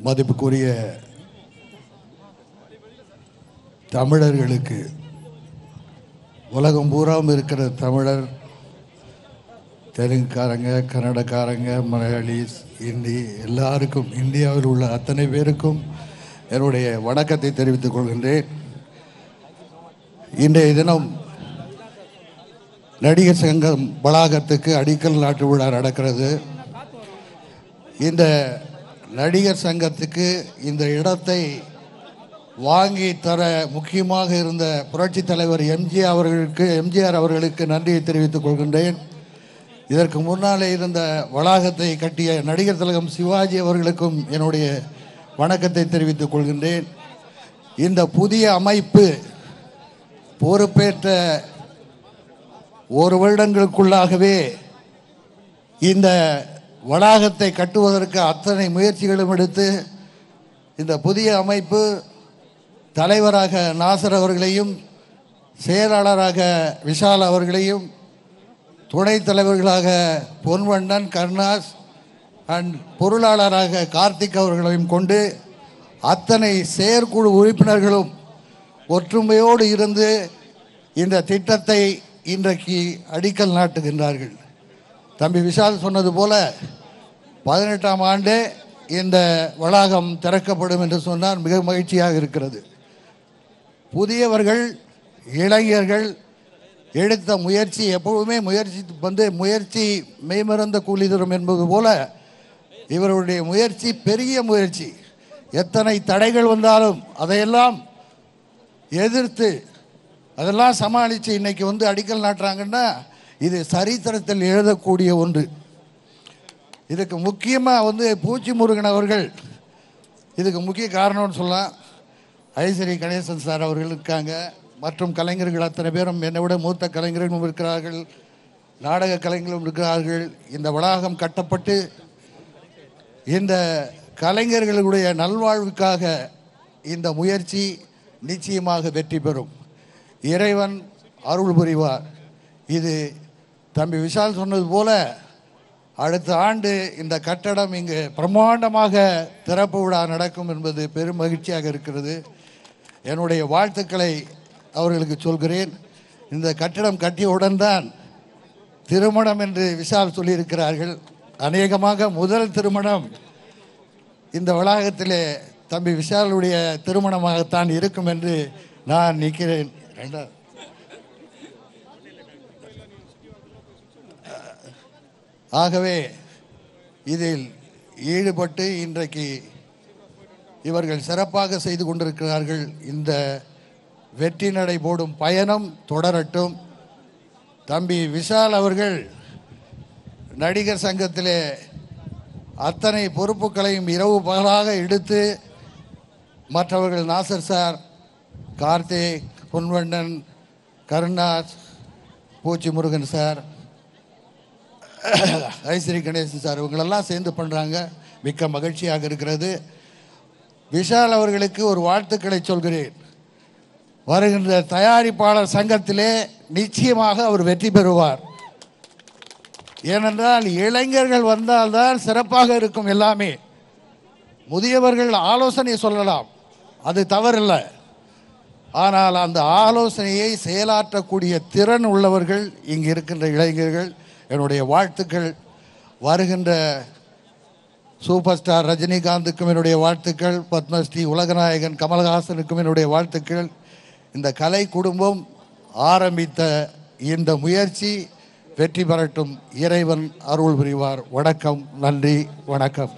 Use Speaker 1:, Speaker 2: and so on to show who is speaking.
Speaker 1: மதிப்புக்குரிய தமிழர்களுக்கு, உலகம் பூராவும் இருக்கிற தமிழர், தெலுங்குக்காரங்க, கன்னடக்காரங்க, மலையாளிஸ், ஹிந்தி எல்லாருக்கும், இந்தியாவில் உள்ள அத்தனை பேருக்கும் என்னுடைய வணக்கத்தை தெரிவித்துக் கொள்கின்றேன். இன்றைய தினம் நடிகர் சங்கம் வளாகத்துக்கு அடிக்கல் நாட்டு விழா நடக்கிறது. இந்த நடிகர் சங்கத்துக்கு இந்த இடத்தை வாங்கி தர முக்கியமாக இருந்த புரட்சித் தலைவர் எம்ஜிஆர் அவர்களுக்கு நன்றியை தெரிவித்துக் கொள்கின்றேன். இதற்கு முன்னாலே இருந்த வளாகத்தை கட்டிய நடிகர் திலகம் சிவாஜி அவர்களுக்கும் என்னுடைய வணக்கத்தை தெரிவித்துக் கொள்கின்றேன். இந்த புதிய அமைப்பு பொறுப்பேற்ற ஒரு வருடங்களுக்குள்ளாகவே இந்த வளாகத்தை கட்டுவதற்கு அத்தனை முயற்சிகளும் எடுத்து இந்த புதிய அமைப்பு தலைவராக நாசர் அவர்களையும், செயலாளராக விஷால் அவர்களையும், துணைத் தலைவர்களாக பொன்வண்ணன், கருணாஸ் அண்ட் பொருளாளராக கார்த்திக் அவர்களையும் கொண்டு அத்தனை செயற்குழு உறுப்பினர்களும் ஒற்றுமையோடு இருந்து இந்த திட்டத்தை இன்றைக்கு அடிக்கல் நாட்டுகின்றார்கள். தம்பி விஷால் சொன்னது போல 18ஆம் ஆண்டு இந்த வளாகம் திறக்கப்படும் என்று சொன்னால் மிக மகிழ்ச்சியாக இருக்கிறது. புதியவர்கள், இளைஞர்கள் எடுத்த முயற்சி எப்பவுமே முயற்சி மெய்மறந்த கூலி தரும் என்பது போல இவருடைய முயற்சி பெரிய முயற்சி. எத்தனை தடைகள் வந்தாலும் அதையெல்லாம் எதிர்த்து அதெல்லாம் சமாளித்து இன்னைக்கு அடிக்கல் நாட்டுறாங்கன்னா இது சரித்திரத்தில் எழுதக்கூடிய ஒன்று. இதுக்கு முக்கியமாக பூச்சி முருகன் அவர்கள் இதுக்கு முக்கிய காரணம்னு சொல்லலாம். ஐஸ்வரி கணேசன் சார் அவர்கள் இருக்காங்க, மற்றும் கலைஞர்கள் அத்தனை பேரும், என்னை விட மூத்த கலைஞர்களும் இருக்கிறார்கள், நாடக கலைஞர்களும் இருக்கிறார்கள். இந்த வளாகம் கட்டப்பட்டு இந்த கலைஞர்களுடைய நல்வாழ்வுக்காக இந்த முயற்சி நிச்சயமாக வெற்றி பெறும். இறைவன் அருள் புரிவார். இது தம்பி விஷால் சொன்னது போல அடுத்த ஆண்டு இந்த கட்டடம் இங்கு பிரம்மாண்டமாக திறப்பு விழா நடக்கும் என்பது பெரும் மகிழ்ச்சியாக இருக்கிறது. என்னுடைய வாழ்த்துக்களை அவர்களுக்கு சொல்கிறேன். இந்த கட்டடம் கட்டியவுடன் தான் திருமணம் என்று விஷால் சொல்லியிருக்கிறார்கள். அநேகமாக முதல் திருமணம் இந்த வளாகத்திலே தம்பி விஷாலுடைய திருமணமாகத்தான் இருக்கும் என்று நான் நிற்கிறேன். ஆகவே இதில் ஈடுபட்டு இன்றைக்கு இவர்கள் சிறப்பாக செய்து கொண்டிருக்கிறார்கள். இந்த வெற்றி நடை போடும் பயணம் தொடரட்டும். தம்பி விஷால் அவர்கள் நடிகர் சங்கத்திலே அத்தனை பொறுப்புகளையும் இரவு பகலாக எடுத்து மற்றவர்கள் நாசர் சார், கார்த்திக், பொன்வண்ணன், கருணாஸ், பூச்சி முருகன் சார், ஐஸ்வரி கணேசன் சார் இவங்களெல்லாம் சேர்ந்து பண்ணுறாங்க. மிக்க மகிழ்ச்சியாக இருக்கிறது. விஷால் அவர்களுக்கு ஒரு வாழ்த்துக்களை சொல்கிறேன். வருகின்ற தயாரிப்பாளர் சங்கத்திலே நிச்சயமாக அவர் வெற்றி பெறுவார். ஏனென்றால் இளைஞர்கள் வந்தால்தான் சிறப்பாக இருக்கும். எல்லாமே முதியவர்கள் ஆலோசனை சொல்லலாம், அது தவறில்லை. ஆனால் அந்த ஆலோசனையை செயலாற்றக்கூடிய திறன் உள்ளவர்கள் இங்கு இருக்கின்ற இளைஞர்கள். என்னுடைய வாழ்த்துக்கள். வருகின்ற சூப்பர் ஸ்டார் ரஜினிகாந்துக்கும் என்னுடைய வாழ்த்துக்கள். பத்மஸ்ரீ உலகநாயகன் கமல்ஹாசனுக்கும் என்னுடைய வாழ்த்துக்கள். இந்த கலை குடும்பம் ஆரம்பித்த இந்த முயற்சி வெற்றி பெறட்டும். இறைவன் அருள் புரிவார். வணக்கம், நன்றி, வணக்கம்.